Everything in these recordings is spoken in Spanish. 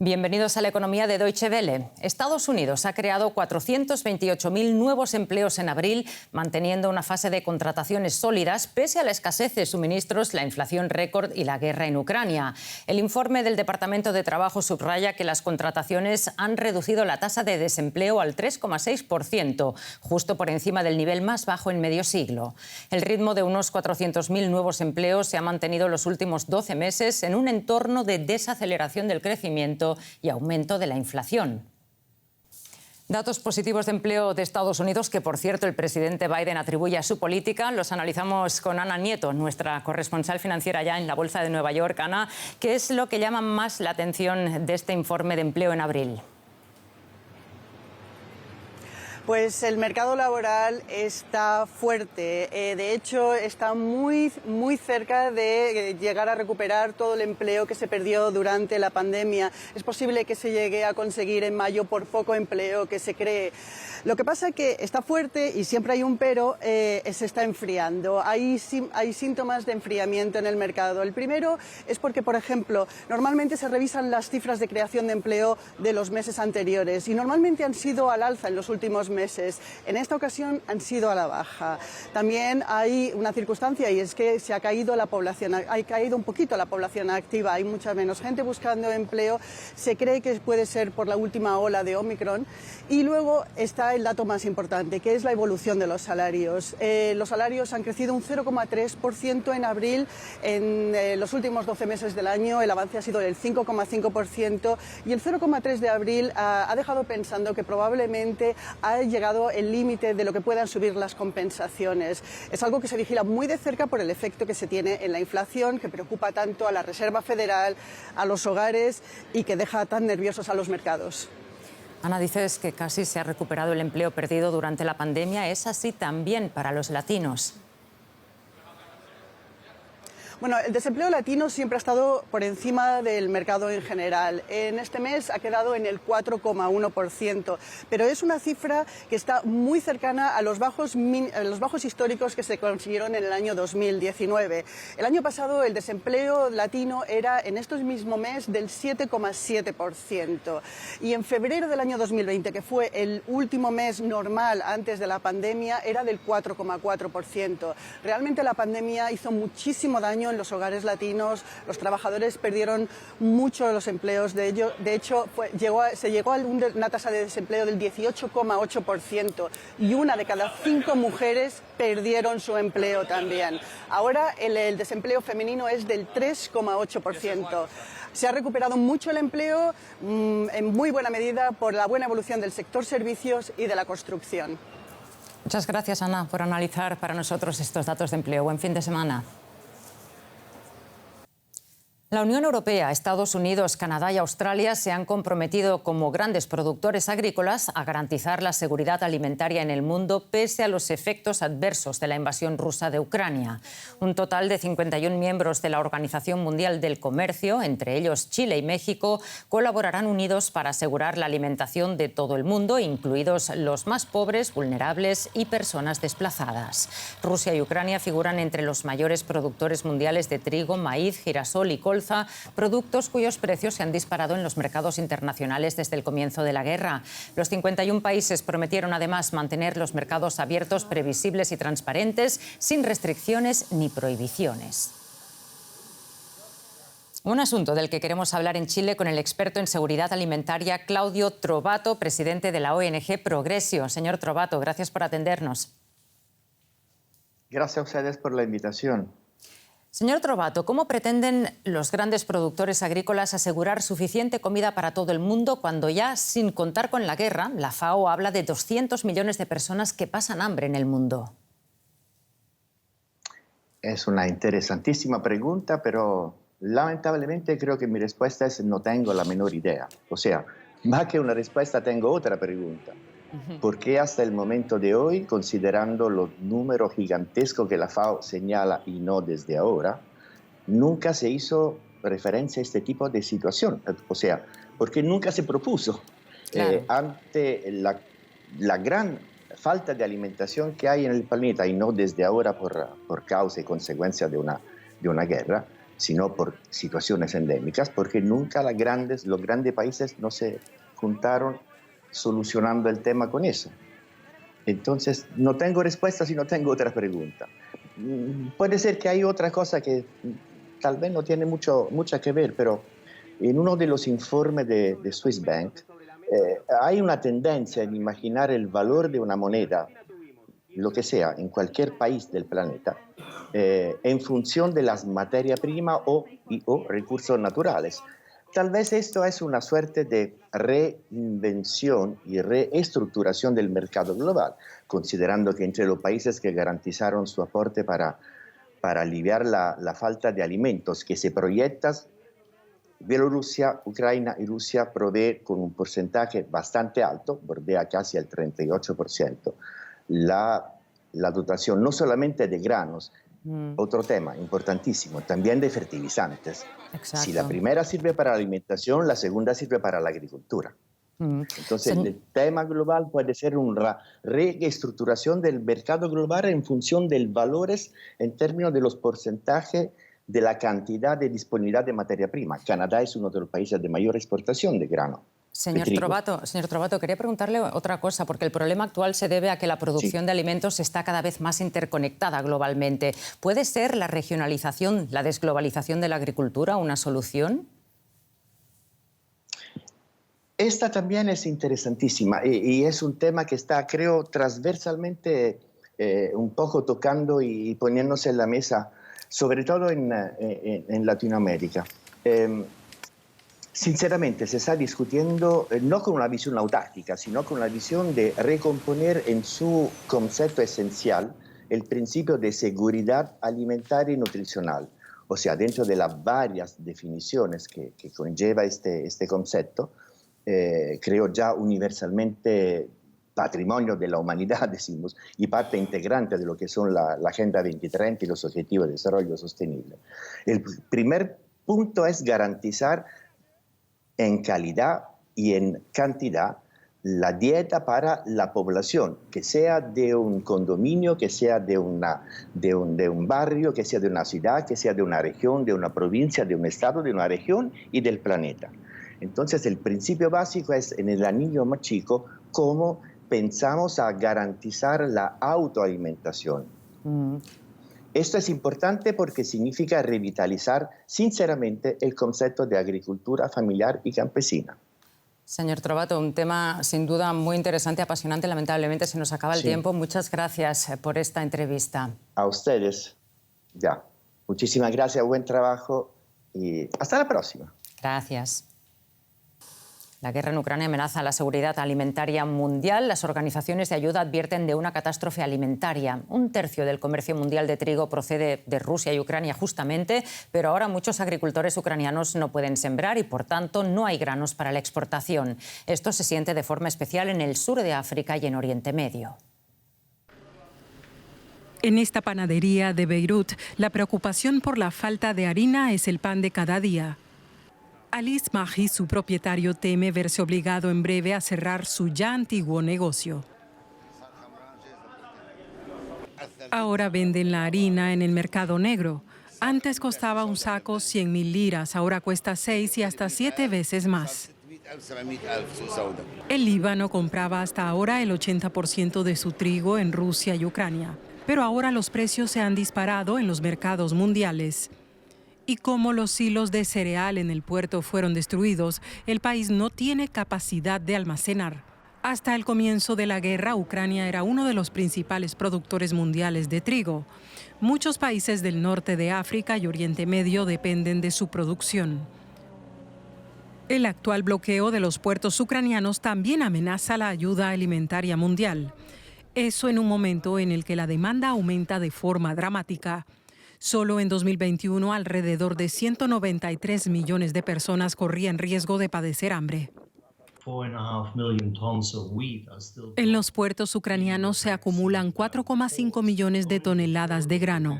Bienvenidos a la economía de Deutsche Welle. Estados Unidos ha creado 428.000 nuevos empleos en abril, manteniendo una fase de contrataciones sólidas pese a la escasez de suministros, la inflación récord y la guerra en Ucrania. El informe del Departamento de Trabajo subraya que las contrataciones han reducido la tasa de desempleo al 3,6%, justo por encima del nivel más bajo en medio siglo. El ritmo de unos 400.000 nuevos empleos se ha mantenido los últimos 12 meses en un entorno de desaceleración del crecimiento y aumento de la inflación. Datos positivos de empleo de Estados Unidos que, por cierto, el presidente Biden atribuye a su política. Los analizamos con Ana Nieto, nuestra corresponsal financiera ya en la Bolsa de Nueva York. Ana, ¿qué es lo que llama más la atención de este informe de empleo en abril? Pues el mercado laboral está fuerte, de hecho está muy cerca de llegar a recuperar todo el empleo que se perdió durante la pandemia. Es posible que se llegue a conseguir en mayo por poco empleo que se cree. Lo que pasa es que está fuerte y siempre hay un pero, se está enfriando. Hay síntomas de enfriamiento en el mercado. El primero es porque, por ejemplo, normalmente se revisan las cifras de creación de empleo de los meses anteriores y normalmente han sido al alza en los últimos meses. En esta ocasión han sido a la baja. También hay una circunstancia y es que se ha caído la población, ha caído un poquito la población activa, hay mucha menos gente buscando empleo. Se cree que puede ser por la última ola de Omicron. Y luego está el dato más importante, que es la evolución de los salarios. Los salarios han crecido un 0,3% en abril. En los últimos 12 meses del año el avance ha sido del 5,5% y el 0,3% de abril ha dejado pensando que probablemente ha llegado el límite de lo que puedan subir las compensaciones. Es algo que se vigila muy de cerca por el efecto que se tiene en la inflación, que preocupa tanto a la Reserva Federal, a los hogares y que deja tan nerviosos a los mercados. Ana, dices que casi se ha recuperado el empleo perdido durante la pandemia. ¿Es así también para los latinos? Bueno, el desempleo latino siempre ha estado por encima del mercado en general. En este mes ha quedado en el 4,1%, pero es una cifra que está muy cercana a los bajos históricos que se consiguieron en el año 2019. El año pasado el desempleo latino era en estos mismos meses del 7,7%. Y en febrero del año 2020, que fue el último mes normal antes de la pandemia, era del 4,4%. Realmente la pandemia hizo muchísimo daño en los hogares latinos, los trabajadores perdieron mucho de los empleos, de hecho se llegó a una tasa de desempleo del 18,8% y una de cada 5 mujeres perdieron su empleo también. Ahora el desempleo femenino es del 3,8%. Se ha recuperado mucho el empleo, en muy buena medida por la buena evolución del sector servicios y de la construcción. Muchas gracias, Ana, por analizar para nosotros estos datos de empleo. Buen fin de semana. La Unión Europea, Estados Unidos, Canadá y Australia se han comprometido como grandes productores agrícolas a garantizar la seguridad alimentaria en el mundo pese a los efectos adversos de la invasión rusa de Ucrania. Un total de 51 miembros de la Organización Mundial del Comercio, entre ellos Chile y México, colaborarán unidos para asegurar la alimentación de todo el mundo, incluidos los más pobres, vulnerables y personas desplazadas. Rusia y Ucrania figuran entre los mayores productores mundiales de trigo, maíz, girasol y colza, productos cuyos precios se han disparado en los mercados internacionales desde el comienzo de la guerra. Los 51 países prometieron además mantener los mercados abiertos, previsibles y transparentes, sin restricciones ni prohibiciones. Un asunto del que queremos hablar en Chile con el experto en seguridad alimentaria Claudio Trovato, presidente de la ONG Progressio. Señor Trovato, gracias por atendernos. Gracias a ustedes por la invitación. Señor Trovato, ¿cómo pretenden los grandes productores agrícolas asegurar suficiente comida para todo el mundo cuando ya, sin contar con la guerra, la FAO habla de 200 millones de personas que pasan hambre en el mundo? Es una interesantísima pregunta, pero lamentablemente creo que mi respuesta es no tengo la menor idea. O sea, más que una respuesta tengo otra pregunta. ¿Por qué hasta el momento de hoy, considerando los números gigantescos que la FAO señala y no desde ahora, nunca se hizo referencia a este tipo de situación? O sea, ¿por qué nunca se propuso? Claro. Ante la gran falta de alimentación que hay en el planeta y no desde ahora por causa y consecuencia de una guerra, sino por situaciones endémicas, porque nunca los grandes países no se juntaron solucionando el tema con eso. Entonces, no tengo respuesta si no tengo otra pregunta. Puede ser que hay otra cosa que tal vez no tiene mucho que ver, pero en uno de los informes de Swiss Bank hay una tendencia en imaginar el valor de una moneda, lo que sea, en cualquier país del planeta, en función de las materias primas o recursos naturales. Tal vez esto es una suerte de reinvención y reestructuración del mercado global, considerando que entre los países que garantizaron su aporte para aliviar la falta de alimentos que se proyectan, Bielorrusia, Ucrania y Rusia proveen con un porcentaje bastante alto, bordea casi el 38%, la dotación no solamente de granos, otro tema importantísimo, también de fertilizantes. Exacto. Si la primera sirve para la alimentación, la segunda sirve para la agricultura. Entonces, el tema global puede ser una reestructuración del mercado global en función de los valores en términos de los porcentajes de la cantidad de disponibilidad de materia prima. Canadá es uno de los países de mayor exportación de grano. Señor Trovato, quería preguntarle otra cosa, porque el problema actual se debe a que la producción de alimentos está cada vez más interconectada globalmente. ¿Puede ser la regionalización, la desglobalización de la agricultura una solución? Esta también es interesantísima y es un tema que está, creo, transversalmente un poco tocando y poniéndose en la mesa, sobre todo en Latinoamérica. Sinceramente, se está discutiendo no con una visión autárquica, sino con la visión de recomponer en su concepto esencial el principio de seguridad alimentaria y nutricional. O sea, dentro de las varias definiciones que conlleva este concepto, creo ya universalmente patrimonio de la humanidad, decimos, y parte integrante de lo que son la Agenda 2030 y los Objetivos de Desarrollo Sostenible. El primer punto es garantizar en calidad y en cantidad la dieta para la población, que sea de un condominio, que sea de un barrio, que sea de una ciudad, que sea de una región, de una provincia, de un estado, de una región y del planeta. Entonces, el principio básico es, en el anillo más chico, cómo pensamos a garantizar la autoalimentación. Esto es importante porque significa revitalizar sinceramente el concepto de agricultura familiar y campesina. Señor Trovato, un tema sin duda muy interesante, apasionante. Lamentablemente se nos acaba el tiempo. Muchas gracias por esta entrevista. A ustedes, ya. Muchísimas gracias, buen trabajo y hasta la próxima. Gracias. La guerra en Ucrania amenaza la seguridad alimentaria mundial. Las organizaciones de ayuda advierten de una catástrofe alimentaria. Un tercio del comercio mundial de trigo procede de Rusia y Ucrania justamente, pero ahora muchos agricultores ucranianos no pueden sembrar y, por tanto, no hay granos para la exportación. Esto se siente de forma especial en el sur de África y en Oriente Medio. En esta panadería de Beirut, la preocupación por la falta de harina es el pan de cada día. Alice Mahi, su propietario, teme verse obligado en breve a cerrar su ya antiguo negocio. Ahora venden la harina en el mercado negro. Antes costaba un saco 100.000 liras, ahora cuesta 6 y hasta 7 veces más. El Líbano compraba hasta ahora el 80% de su trigo en Rusia y Ucrania, pero ahora los precios se han disparado en los mercados mundiales. Y como los silos de cereal en el puerto fueron destruidos, el país no tiene capacidad de almacenar. Hasta el comienzo de la guerra, Ucrania era uno de los principales productores mundiales de trigo. Muchos países del norte de África y Oriente Medio dependen de su producción. El actual bloqueo de los puertos ucranianos también amenaza la ayuda alimentaria mundial. Eso en un momento en el que la demanda aumenta de forma dramática. Solo en 2021, alrededor de 193 millones de personas corrían riesgo de padecer hambre. En los puertos ucranianos se acumulan 4,5 millones de toneladas de grano.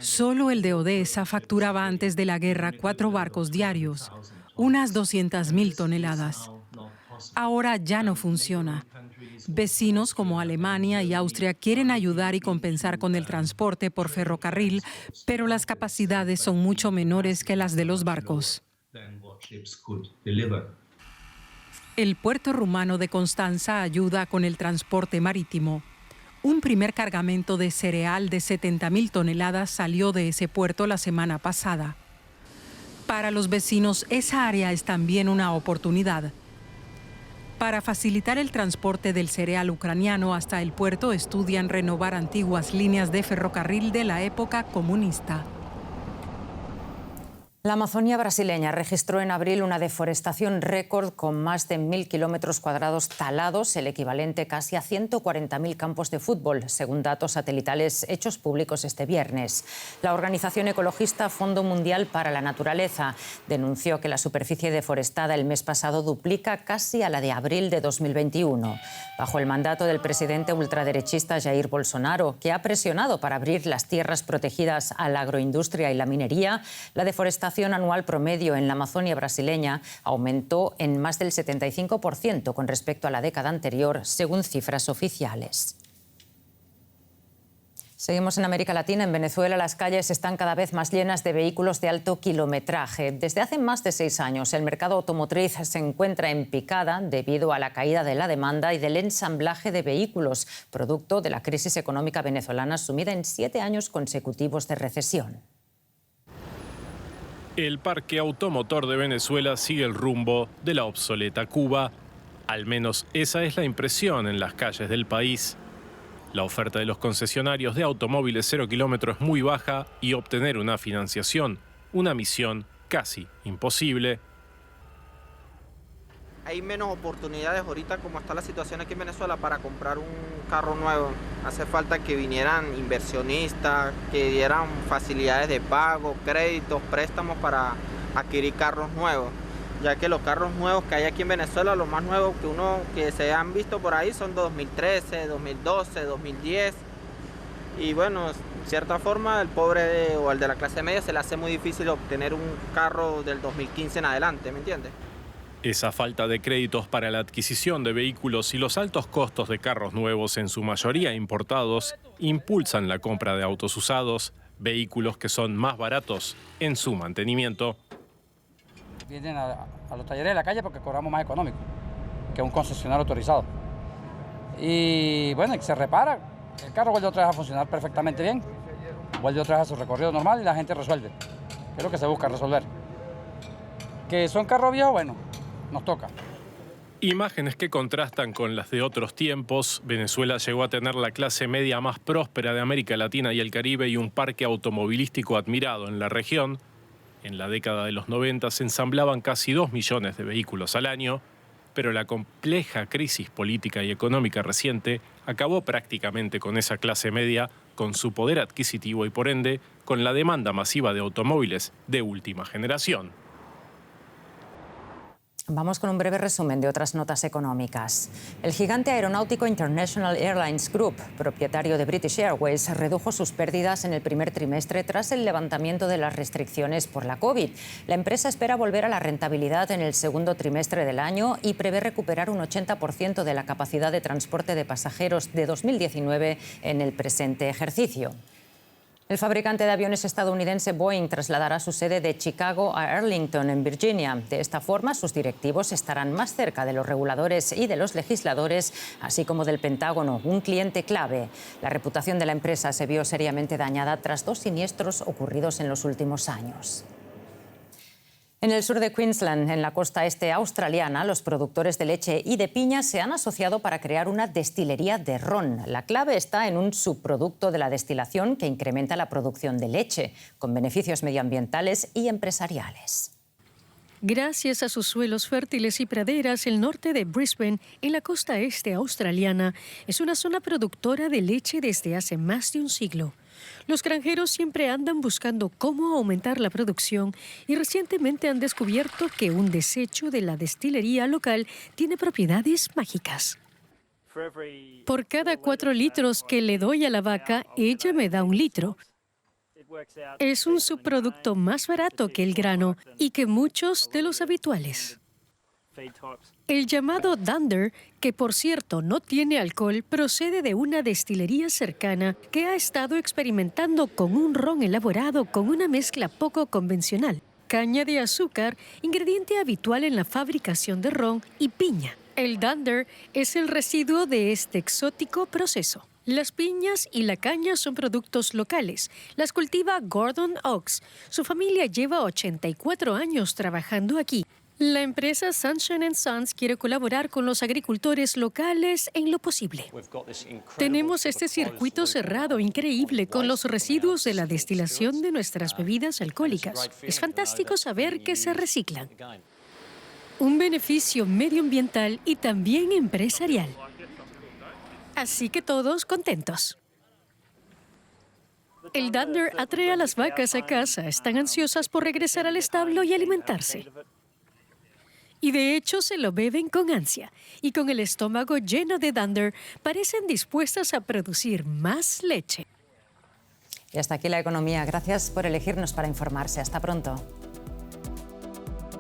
Solo el de Odessa facturaba antes de la guerra 4 barcos diarios, unas 200.000 toneladas. Ahora ya no funciona. Vecinos como Alemania y Austria quieren ayudar y compensar con el transporte por ferrocarril, pero las capacidades son mucho menores que las de los barcos. El puerto rumano de Constanza ayuda con el transporte marítimo. Un primer cargamento de cereal de 70.000 toneladas salió de ese puerto la semana pasada. Para los vecinos, esa área es también una oportunidad. Para facilitar el transporte del cereal ucraniano hasta el puerto, estudian renovar antiguas líneas de ferrocarril de la época comunista. La Amazonía brasileña registró en abril una deforestación récord con más de 1.000 kilómetros cuadrados talados, el equivalente casi a 140.000 campos de fútbol, según datos satelitales hechos públicos este viernes. La organización ecologista Fondo Mundial para la Naturaleza denunció que la superficie deforestada el mes pasado duplica casi a la de abril de 2021. Bajo el mandato del presidente ultraderechista Jair Bolsonaro, que ha presionado para abrir las tierras protegidas a la agroindustria y la minería, la deforestación anual promedio en la Amazonia brasileña aumentó en más del 75% con respecto a la década anterior, según cifras oficiales. Seguimos en América Latina. En Venezuela las calles están cada vez más llenas de vehículos de alto kilometraje. Desde hace más de 6 años el mercado automotriz se encuentra en picada debido a la caída de la demanda y del ensamblaje de vehículos, producto de la crisis económica venezolana sumida en 7 años consecutivos de recesión. El parque automotor de Venezuela sigue el rumbo de la obsoleta Cuba. Al menos esa es la impresión en las calles del país. La oferta de los concesionarios de automóviles 0 kilómetros es muy baja y obtener una financiación, una misión casi imposible. Hay menos oportunidades ahorita como está la situación aquí en Venezuela para comprar un carro nuevo. Hace falta que vinieran inversionistas, que dieran facilidades de pago, créditos, préstamos para adquirir carros nuevos. Ya que los carros nuevos que hay aquí en Venezuela, los más nuevos que se han visto por ahí son 2013, 2012, 2010. Y bueno, de cierta forma el pobre o el de la clase media se le hace muy difícil obtener un carro del 2015 en adelante, ¿me entiendes? Esa falta de créditos para la adquisición de vehículos y los altos costos de carros nuevos, en su mayoría importados, impulsan la compra de autos usados, vehículos que son más baratos en su mantenimiento. Vienen a los talleres de la calle porque cobramos más económico que un concesionario autorizado. Y bueno, se repara, el carro vuelve otra vez a funcionar perfectamente bien, vuelve otra vez a su recorrido normal y la gente resuelve. Es lo que se busca, resolver. Que son carros viejos, bueno, nos toca. Imágenes que contrastan con las de otros tiempos. Venezuela llegó a tener la clase media más próspera de América Latina y el Caribe y un parque automovilístico admirado en la región. En la década de los 90 se ensamblaban casi 2 millones de vehículos al año, pero la compleja crisis política y económica reciente acabó prácticamente con esa clase media, con su poder adquisitivo y por ende con la demanda masiva de automóviles de última generación. Vamos con un breve resumen de otras notas económicas. El gigante aeronáutico International Airlines Group, propietario de British Airways, redujo sus pérdidas en el primer trimestre tras el levantamiento de las restricciones por la COVID. La empresa espera volver a la rentabilidad en el segundo trimestre del año y prevé recuperar un 80% de la capacidad de transporte de pasajeros de 2019 en el presente ejercicio. El fabricante de aviones estadounidense Boeing trasladará su sede de Chicago a Arlington, en Virginia. De esta forma, sus directivos estarán más cerca de los reguladores y de los legisladores, así como del Pentágono, un cliente clave. La reputación de la empresa se vio seriamente dañada tras 2 siniestros ocurridos en los últimos años. En el sur de Queensland, en la costa este australiana, los productores de leche y de piña se han asociado para crear una destilería de ron. La clave está en un subproducto de la destilación que incrementa la producción de leche, con beneficios medioambientales y empresariales. Gracias a sus suelos fértiles y praderas, el norte de Brisbane, en la costa este australiana, es una zona productora de leche desde hace más de un siglo. Los granjeros siempre andan buscando cómo aumentar la producción y recientemente han descubierto que un desecho de la destilería local tiene propiedades mágicas. Por cada 4 litros que le doy a la vaca, ella me da 1 litro. Es un subproducto más barato que el grano y que muchos de los habituales. El llamado Dunder, que por cierto no tiene alcohol, procede de una destilería cercana que ha estado experimentando con un ron elaborado con una mezcla poco convencional: caña de azúcar, ingrediente habitual en la fabricación de ron, y piña. El Dunder es el residuo de este exótico proceso. Las piñas y la caña son productos locales. Las cultiva Gordon Oaks. Su familia lleva 84 años trabajando aquí. La empresa Sunshine & Sons quiere colaborar con los agricultores locales en lo posible. Tenemos este circuito cerrado increíble con los residuos de la destilación de nuestras bebidas alcohólicas. Es fantástico saber que se reciclan. Un beneficio medioambiental y también empresarial. Así que todos contentos. El Dunder atrae a las vacas a casa. Están ansiosas por regresar al establo y alimentarse. Y de hecho se lo beben con ansia. Y con el estómago lleno de Dunder, parecen dispuestas a producir más leche. Y hasta aquí la economía. Gracias por elegirnos para informarse. Hasta pronto.